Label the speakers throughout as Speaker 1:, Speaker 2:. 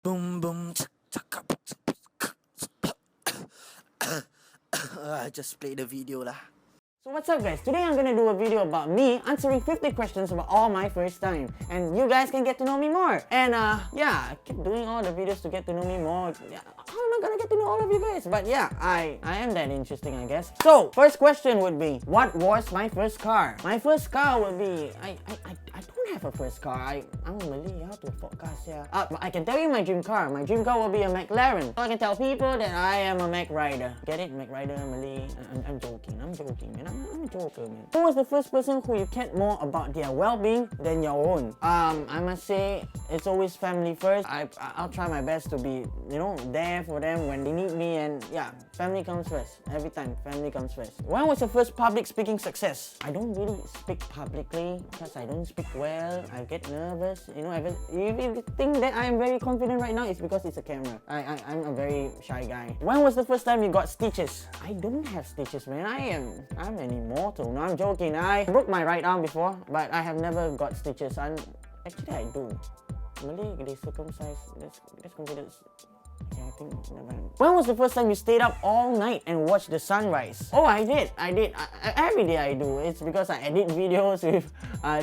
Speaker 1: Boom boom. I just played the video lah.
Speaker 2: So what's up guys, today I'm gonna do a video about me answering 50 questions about all my first time, and you guys can get to know me more. And yeah, I keep doing all the videos to get to know me more. Yeah, how am I gonna get to know all of you guys? But yeah, I am that interesting, I guess. So first question would be, what was my first car? My first car would be, I don't have a first car. I'm Malay, how to forecast, yeah. But I can tell you my dream car. My dream car will be a McLaren. So I can tell people that I am a Mac rider. Get it? Mac rider, Malay. I'm joking, man. I'm a joker, man. Who was the first person who you cared more about their well-being than your own? I must say, it's always family first. I'll try my best to be, there for them when they need me, and yeah, family comes first. Every time, family comes first. When was your first public speaking success? I don't really speak publicly because I don't speak well. I get nervous. If you think that I'm very confident right now, it's because it's a camera. I'm a very shy guy. When was the first time you got stitches? I don't have stitches, man. I'm an immortal. No, I'm joking. I broke my right arm before, but I have never got stitches. Actually, I do. Malay, they circumcise. That's considered. Yeah, I think never. When was the first time you stayed up all night and watched the sunrise? Oh, I did. Every day I do. It's because I edit videos with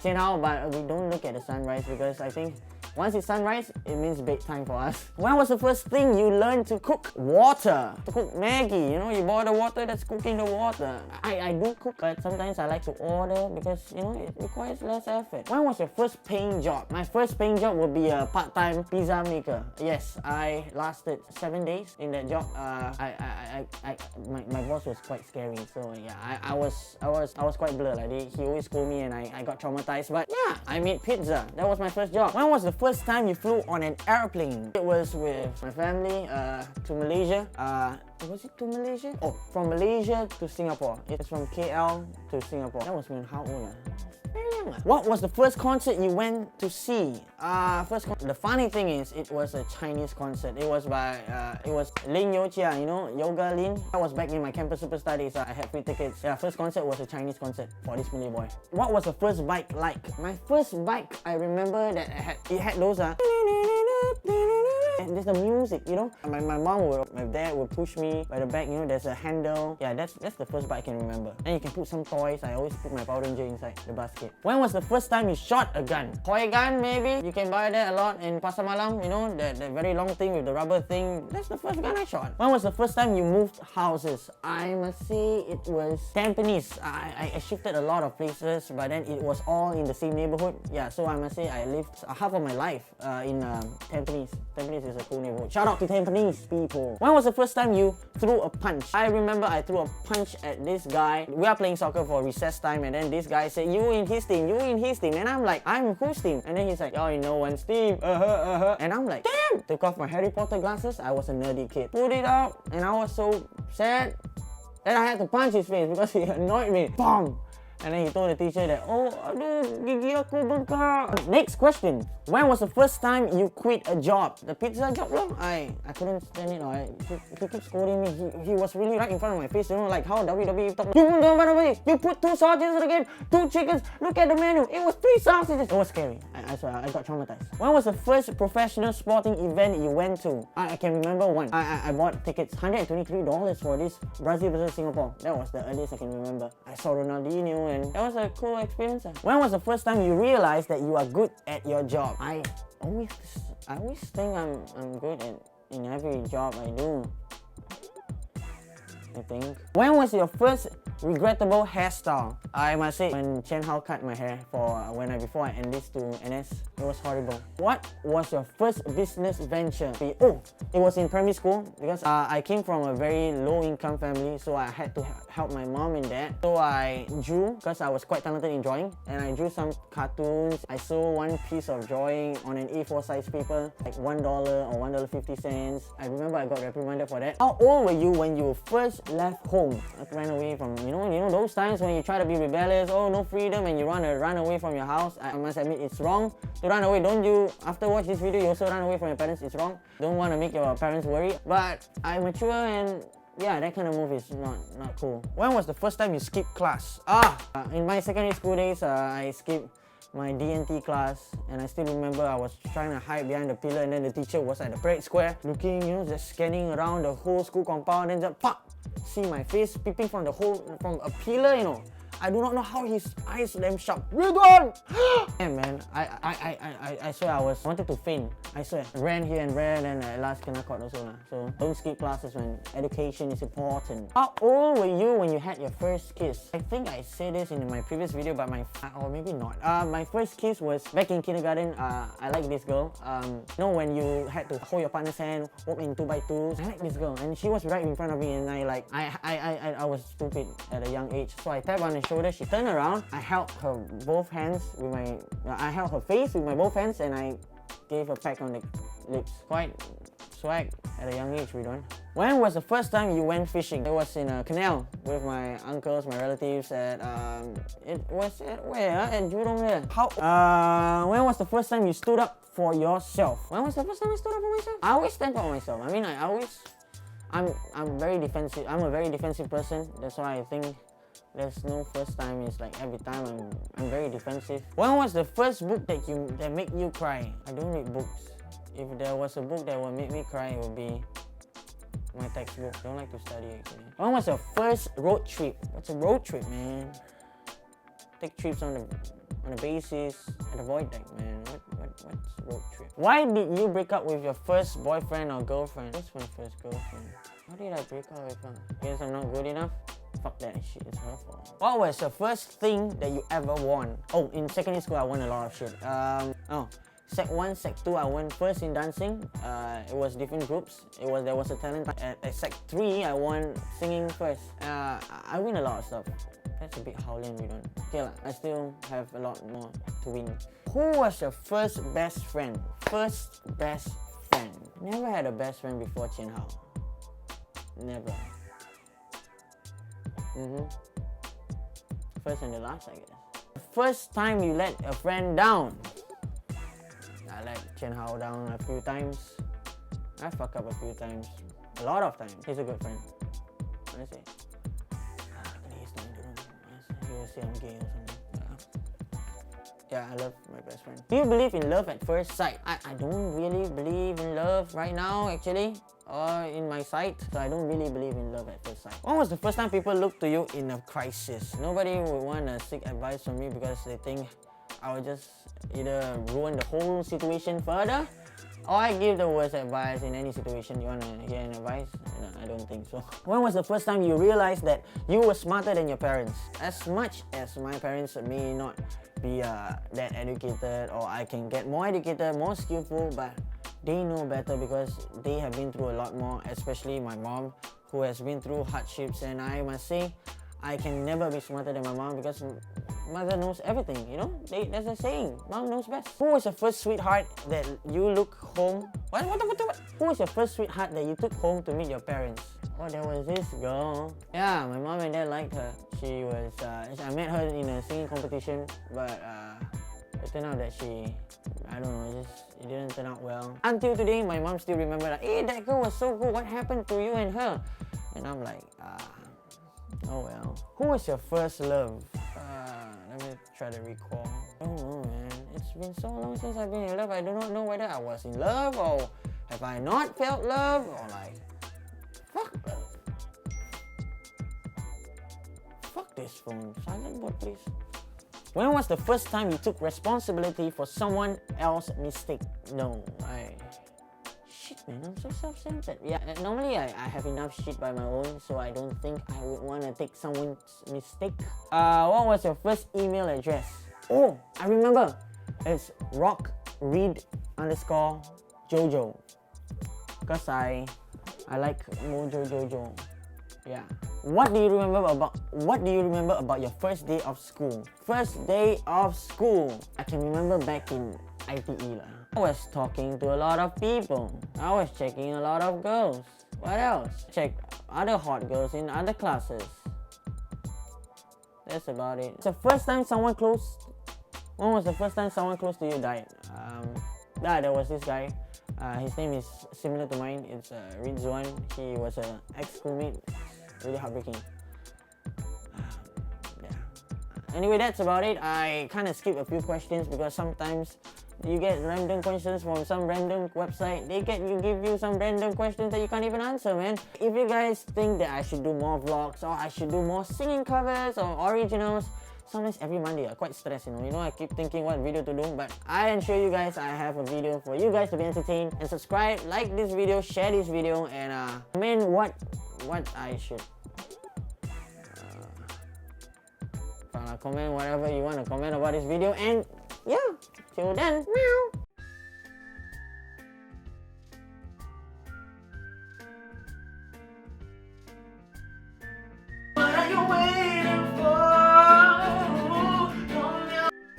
Speaker 2: Chen Hao, but we don't look at the sunrise because I think once it's sunrise, it means bedtime for us. When was the first thing you learned to cook? Water. To cook Maggie. You boil the water, that's cooking the water. I do cook, but sometimes I like to order because, it requires less effort. When was your first paying job? My first paying job would be a part-time pizza maker. Yes, I lasted 7 days in that job. My boss was quite scary, so yeah, I was quite blurred. He always scolded me and I got traumatized. But yeah, I made pizza. That was my first job. When was the first time you flew on an airplane? It was with my family to Malaysia. Was it to Malaysia? Oh, from Malaysia to Singapore. It's from KL to Singapore. That was when how old? Very young. What was the first concert you went to see? The funny thing is, it was a Chinese concert. It was by Lin Youjia, Yoga Lin. I was back in my campus super studies. I had free tickets. Yeah, first concert was a Chinese concert for this Malay boy. What was the first bike like? My first bike, I remember that it had those and there's the music, My mom my dad would push me by the back, there's a handle. Yeah, that's the first bike I can remember. And you can put some toys. I always put my Power Ranger inside the basket. When was the first time you shot a gun? Toy gun, maybe? You can buy that a lot in Pasar Malam, that very long thing with the rubber thing. That's the first gun I shot. When was the first time you moved houses? I must say it was Tampines. I shifted a lot of places, but then it was all in the same neighborhood. Yeah, so I must say I lived half of my life in Tampines. Tampines is a cool neighborhood. Shout out to Tampines people. When was the first time you threw a punch? I remember I threw a punch at this guy. We are playing soccer for recess time, and then this guy said, you in his team. And I'm like, I'm whose team? And then he's like, oh, in no one's team. And I'm like, damn! Took off my Harry Potter glasses. I was a nerdy kid. Put it out, and I was so sad that I had to punch his face because he annoyed me. Boom! And then he told the teacher that, oh, aduh, gigi aku bengkak. Next question. When was the first time you quit a job? The pizza job, I couldn't stand it. He kept scolding me. He was really right in front of my face, like how WWE talk. You put 2 sausages again, 2 chickens. Look at the menu. It was 3 sausages. It was scary. I swear, I got traumatized. When was the first professional sporting event you went to? I can remember one. I bought tickets, $123 for this Brazil versus Singapore. That was the earliest I can remember. I saw Ronaldinho, and that was a cool experience. When was the first time you realized that you are good at your job? I always think I'm good in every job I do, I think. When was your first regrettable hairstyle? I must say, when Chen Hao cut my hair before I enlisted to NS, it was horrible. What was your first business venture? Oh, it was in primary school because I came from a very low income family, so I had to help my mom in that. So I drew because I was quite talented in drawing, and I drew some cartoons. I saw one piece of drawing on an A4 size paper, like $1 or $1.50. I remember I got reprimanded for that. How old were you when you first left home? I ran away from, those times when you try to be rebellious, oh, no freedom, and you run away from your house. I must admit, it's wrong to run away. Don't you, after watch this video, you also run away from your parents? It's wrong. Don't want to make your parents worry. But I mature, and yeah, that kind of move is not cool. When was the first time you skipped class? In my secondary school days, I skipped my D&T class, and I still remember I was trying to hide behind the pillar, and then the teacher was at the parade square looking, just scanning around the whole school compound, and just pop, see my face peeping from a pillar. I do not know how his eyes damn sharp. Ridhwan! Yeah, man, I swear I wanted to faint. I swear. Ran here and ran, and at last kena caught also lah. So don't skip classes when education is important. How old were you when you had your first kiss? I think I said this in my previous video, but or maybe not. My first kiss was back in kindergarten. I like this girl. When you had to hold your partner's hand, walk in 2x2s. I like this girl, and she was right in front of me, and I was stupid at a young age, so I tapped on her shoulder. She turned around. I held her both hands with I held her face with my both hands, and I gave a peck on the lips. Quite swag at a young age, Ridhwan. When was the first time you went fishing? It was in a canal with my uncles, my relatives at it was at where? At Jurong there. When was the first time you stood up for yourself? When was the first time I stood up for myself? I always stand for myself. I mean, I'm very defensive. I'm a very defensive person. That's why I think there's no first time. It's like every time I'm very defensive. When was the first book that made you cry? I don't read books. If there was a book that would make me cry, it would be my textbook. Don't like to study actually. When was your first road trip? What's a road trip, man? Take trips on the basis at the void deck, man. What's road trip? Why did you break up with your first boyfriend or girlfriend? What's my first girlfriend? How did I break up with her? Guess I'm not good enough? Fuck that shit, it's her fault. What was the first thing that you ever won? Oh, in secondary school I won a lot of shit. Sec 1, Sec 2 I won first in dancing. It was different groups. There was a talent. At Sec 3 I won singing first. I win a lot of stuff. That's a bit howling, we don't. Okay lah, I still have a lot more to win. Who was your first best friend? First best friend. Never had a best friend before Chen Hao. Never. First and the last, I guess. The first time you let a friend down. I let Chen Hao down a few times. I fuck up a few times. A lot of times. He's a good friend. Honestly. Please don't do it. He will say I'm gay or something. Yeah, I love my best friend. Do you believe in love at first sight? I don't really believe in love right now, actually. Or in my sight. So I don't really believe in love at first sight. When was the first time people looked to you in a crisis? Nobody would want to seek advice from me because they think I would just either ruin the whole situation further, or I give the worst advice in any situation. You want to hear an advice? No, I don't think so. When was the first time you realized that you were smarter than your parents? As much as my parents may not be that educated, or I can get more educated, more skillful, but they know better because they have been through a lot more, especially my mom, who has been through hardships. And I must say, I can never be smarter than my mom because mother knows everything, There's a saying, mom knows best. Who was your first sweetheart that you look home? What? Who was your first sweetheart that you took home to meet your parents? Oh, there was this girl. Yeah, my mom and dad liked her. She was, I met her in a singing competition, but it turned out that I don't know, it didn't turn out well. Until today, my mom still remember like, hey, that girl was so good, what happened to you and her? And I'm like, oh well. Who was your first love? Let me try to recall. I don't know, man. It's been so long since I've been in love. I do not know whether I was in love or have I not felt love or like, fuck love. Fuck this phone. Silent mode, please. When was the first time you took responsibility for someone else's mistake? No, shit, man, I'm so self-centered. Yeah, normally I have enough shit by my own, so I don't think I would want to take someone's mistake. What was your first email address? Oh, I remember. It's rockread_jojo. Because I like Mojo Jojo. Yeah. What do you remember about your first day of school? First day of school. I can remember back in ITE lah. I was talking to a lot of people. I was checking a lot of girls. What else? Check other hot girls in other classes. That's about it. It's the first time someone close. When was the first time someone close to you died? There was this guy. His name is similar to mine. It's Ridhwan. He was an ex-crewmate. Really heartbreaking. Yeah. Anyway, that's about it. I kind of skip a few questions because sometimes you get random questions from some random website. They give you some random questions that you can't even answer, man. If you guys think that I should do more vlogs or I should do more singing covers or originals, sometimes every Monday I quite stressed, you know. I keep thinking what video to do, but I ensure you guys I have a video for you guys to be entertained. And subscribe, like this video, share this video, and comment what I should. Comment whatever you want to comment about this video, and yeah, till then, meow.